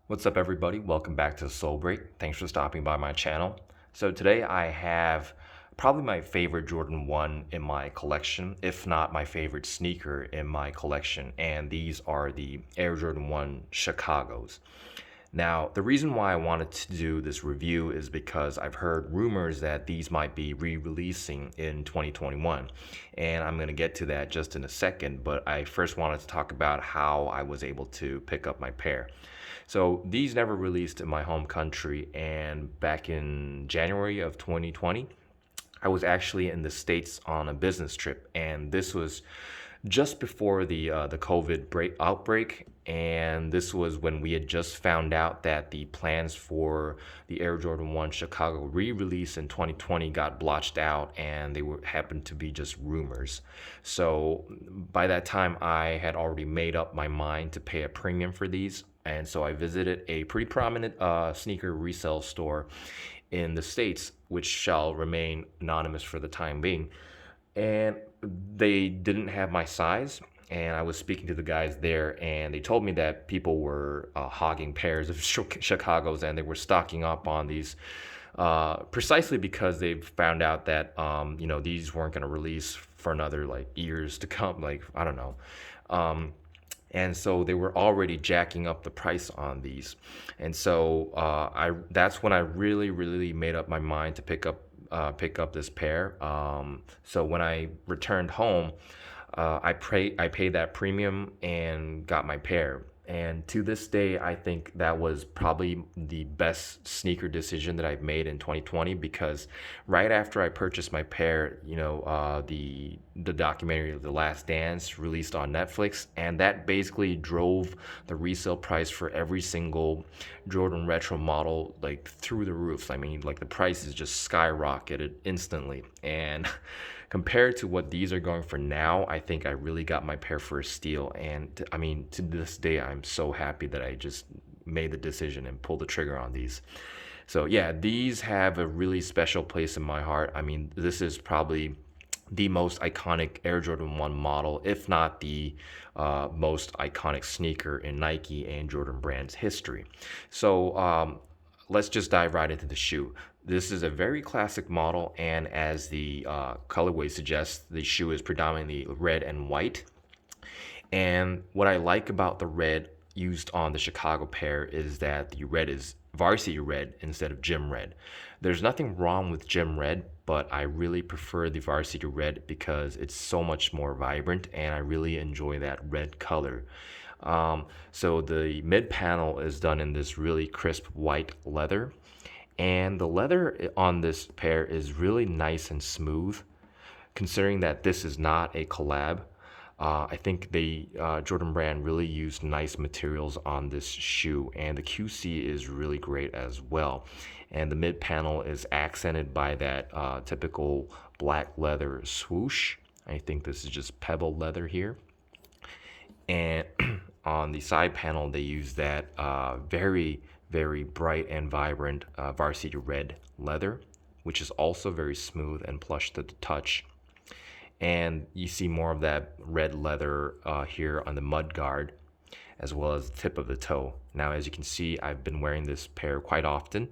What's up, everybody? Welcome back to Soul Break. Thanks for stopping by my channel. So today I have probably my favorite Jordan 1 in my collection, if not my favorite sneaker in my collection, and these are the Air Jordan 1 Chicago's. Now, the reason why I wanted to do this review is because I've heard rumors that these might be re-releasing in 2021, and I'm going to get to that just in a second, but I first wanted to talk about how I was able to pick up my pair. So these never released in my home country, and back in January of 2020, I was actually in the States on a business trip, and this was just before the COVID outbreak, and this was when we had just found out that the plans for the Air Jordan 1 Chicago re-release in 2020 got blotched out, and they happened to be just rumors. So by that time, I had already made up my mind to pay a premium for these, and so I visited a pretty prominent sneaker resale store in the States, which shall remain anonymous for the time being. And they didn't have my size. And I was speaking to the guys there, and they told me that people were hogging pairs of Chicago's, and they were stocking up on these precisely because they found out that these weren't going to release for another like years to come. Like I don't know. And so they were already jacking up the price on these, and so that's when I really made up my mind to pick up this pair. So when I returned home, I paid that premium and got my pair. And to this day, I think that was probably the best sneaker decision that I've made in 2020, because right after I purchased my pair, the documentary The Last Dance released on Netflix, and that basically drove the resale price for every single Jordan retro model like through the roof. I mean, like the prices just skyrocketed instantly. And compared to what these are going for now, I think I really got my pair for a steal. And I mean, to this day, I'm so happy that I just made the decision and pulled the trigger on these. So yeah, these have a really special place in my heart. I mean, this is probably the most iconic Air Jordan 1 model, if not the most iconic sneaker in Nike and Jordan Brand's history. So let's just dive right into the shoe. This is a very classic model, and as the colorway suggests, the shoe is predominantly red and white. And what I like about the red used on the Chicago pair is that the red is varsity red instead of gym red. There's nothing wrong with gym red, but I really prefer the varsity red because it's so much more vibrant, and I really enjoy that red color. So the mid panel is done in this really crisp white leather, and the leather on this pair is really nice and smooth, considering that this is not a collab. I think the Jordan Brand really used nice materials on this shoe, and the QC is really great as well. And the mid panel is accented by that typical black leather swoosh. I think this is just pebble leather here. And on the side panel, they use that very bright and vibrant varsity red leather, which is also very smooth and plush to the touch. And you see more of that red leather here on the mud guard, as well as the tip of the toe. Now, as you can see, I've been wearing this pair quite often,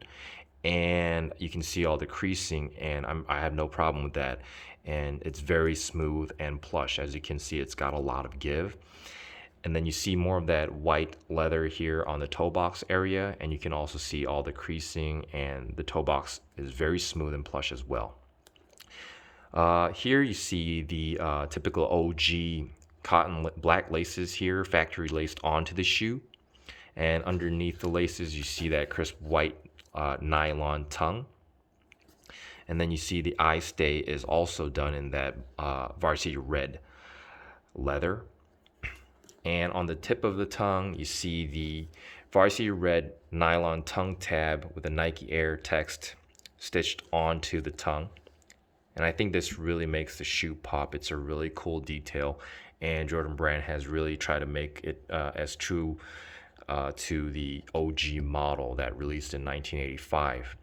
and you can see all the creasing, and I have no problem with that. And it's very smooth and plush. As you can see, it's got a lot of give. And then you see more of that white leather here on the toe box area, and you can also see all the creasing, and the toe box is very smooth and plush as well. Here you see the typical OG cotton black laces here, factory laced onto the shoe. And underneath the laces, you see that crisp white nylon tongue. And then you see the eye stay is also done in that varsity red leather. And on the tip of the tongue, you see the varsity red nylon tongue tab with the Nike Air text stitched onto the tongue. And I think this really makes the shoe pop. It's a really cool detail, and Jordan Brand has really tried to make it as true to the OG model that released in 1985.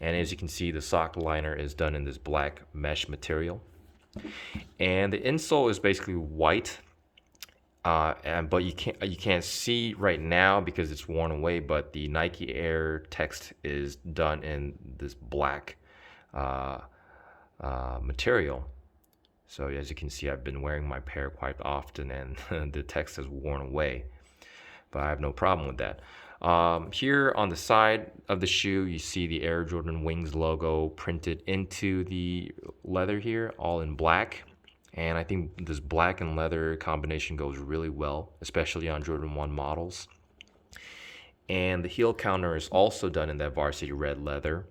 And as you can see, the sock liner is done in this black mesh material. And the insole is basically white But you can't see right now because it's worn away. But the Nike Air text is done in this black uh, material. So as you can see, I've been wearing my pair quite often, and the text has worn away. But I have no problem with that. Here on the side of the shoe, you see the Air Jordan Wings logo printed into the leather here, all in black. And I think this black and leather combination goes really well, especially on Jordan 1 models. And the heel counter is also done in that varsity red leather.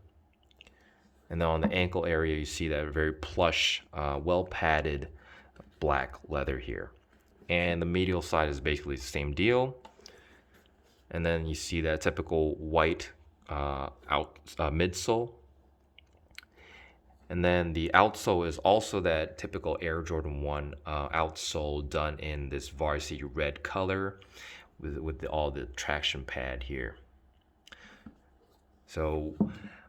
And then on the ankle area, you see that very plush, well padded black leather here. And the medial side is basically the same deal. And then you see that typical white midsole. And then the outsole is also that typical Air Jordan 1 outsole done in this varsity red color with all the traction pad here. So,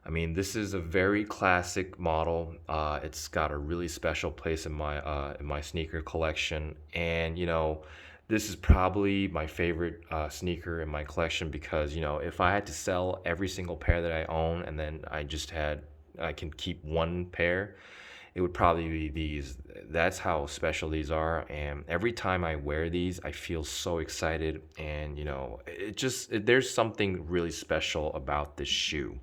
I mean, this is a very classic model. It's got a really special place in my sneaker collection, and this is probably my favorite sneaker in my collection because if I had to sell every single pair that I own and then I can keep one pair, it would probably be these. That's how special these are, and every time I wear these, I feel so excited, and there's something really special about this shoe.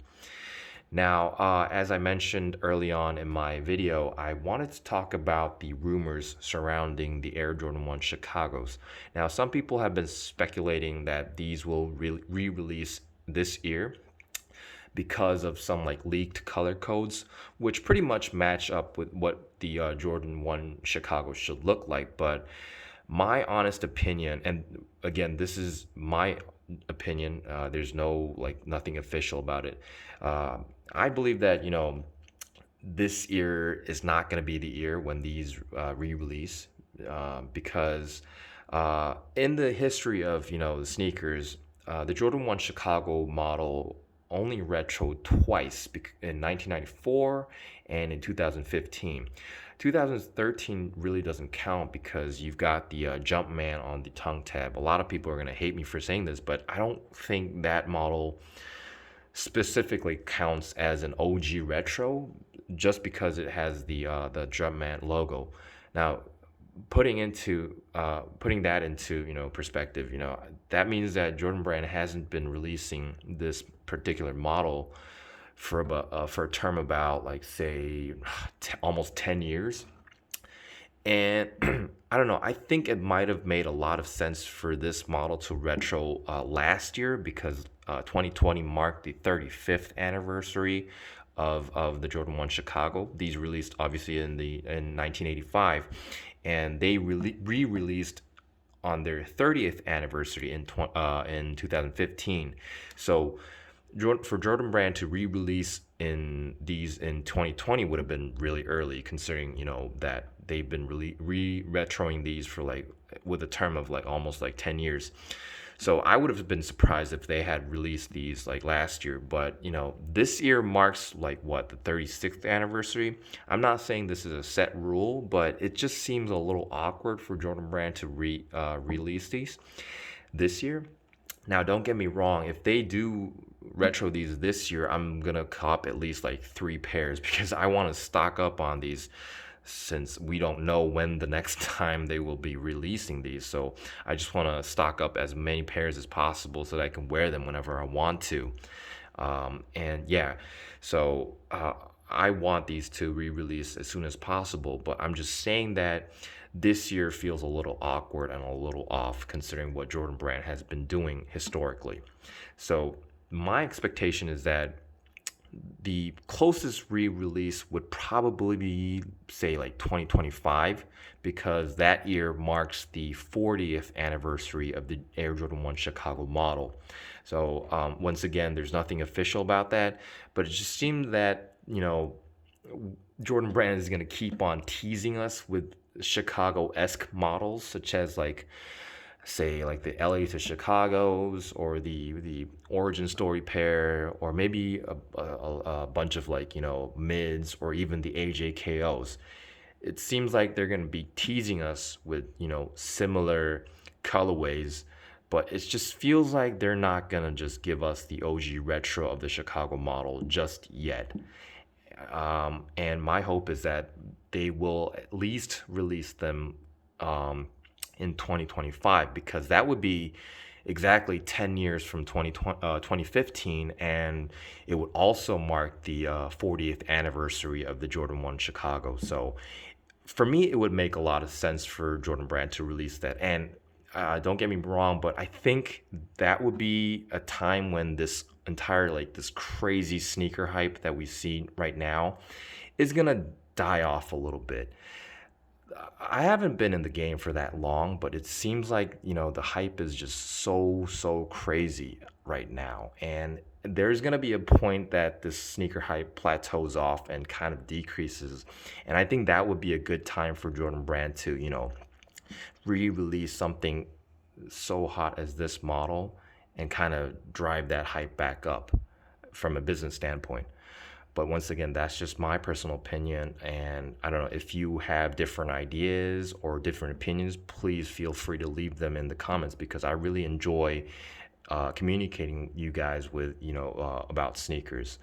Now, as I mentioned early on in my video, I wanted to talk about the rumors surrounding the Air Jordan 1 Chicago's. Now, some people have been speculating that these will re-release this year because of some like leaked color codes, which pretty much match up with what the Jordan 1 Chicago should look like. But my honest opinion, and again, this is my opinion, there's nothing official about it. I believe that this year is not going to be the year when these re-release, because in the history of the sneakers, the Jordan 1 Chicago model only retroed twice, in 1994 and in 2015. 2013 really doesn't count because you've got the Jumpman on the tongue tab. A lot of people are going to hate me for saying this, but I don't think that model specifically counts as an OG retro just because it has the Jumpman logo. Now, putting that into perspective, that means that Jordan Brand hasn't been releasing this particular model for a term about say almost 10 years. And I don't know, I think it might have made a lot of sense for this model to retro last year because 2020 marked the 35th anniversary of the Jordan 1 Chicago. These released obviously in 1985, and they re-released on their 30th anniversary in 2015. So for Jordan Brand to re-release in 2020 would have been really early, considering that they've been really retroing these for with a term of almost 10 years. So I would have been surprised if they had released these last year, but this year marks the 36th anniversary. I'm not saying this is a set rule, but it just seems a little awkward for Jordan Brand to release these this year. Now, don't get me wrong, if they do retro these this year, I'm gonna cop at least 3 pairs because I want to stock up on these, since we don't know when the next time they will be releasing these. So I just want to stock up as many pairs as possible so that I can wear them whenever I want to. And yeah, so I want these to re-release as soon as possible, but I'm just saying that this year feels a little awkward and a little off considering what Jordan Brand has been doing historically. So my expectation is that the closest re-release would probably be, say, 2025, because that year marks the 40th anniversary of the Air Jordan 1 Chicago model. So once again, there's nothing official about that, but it just seems that Jordan Brand is going to keep on teasing us with Chicago-esque models, such as say the LA to Chicago's, or the origin story pair, or maybe a bunch of mids, or even the AJKOs. It seems like they're going to be teasing us with similar colorways, but it just feels like they're not gonna just give us the OG retro of the Chicago model just yet. And my hope is that they will at least release them um, in 2025, because that would be exactly 10 years from 2015, and it would also mark the 40th anniversary of the Jordan 1 Chicago. So for me, it would make a lot of sense for Jordan Brand to release that. And don't get me wrong, but I think that would be a time when this entire, like, this crazy sneaker hype that we see right now is gonna die off a little bit. I haven't been in the game for that long, but it seems like, the hype is just so crazy right now. And there's going to be a point that this sneaker hype plateaus off and kind of decreases. And I think that would be a good time for Jordan Brand to, re-release something so hot as this model and kind of drive that hype back up from a business standpoint. But once again, that's just my personal opinion. And I don't know, if you have different ideas or different opinions, please feel free to leave them in the comments, because I really enjoy communicating you guys with, about sneakers.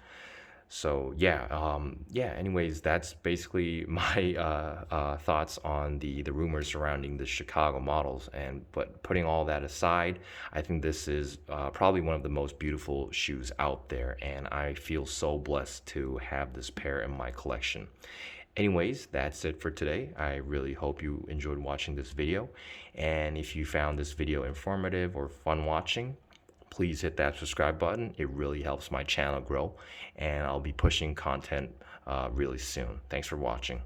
So yeah. Anyways, that's basically my thoughts on the rumors surrounding the Chicago models. But putting all that aside, I think this is probably one of the most beautiful shoes out there, and I feel so blessed to have this pair in my collection. Anyways, that's it for today. I really hope you enjoyed watching this video, and if you found this video informative or fun watching, please hit that subscribe button. It really helps my channel grow, and I'll be pushing content really soon. Thanks for watching.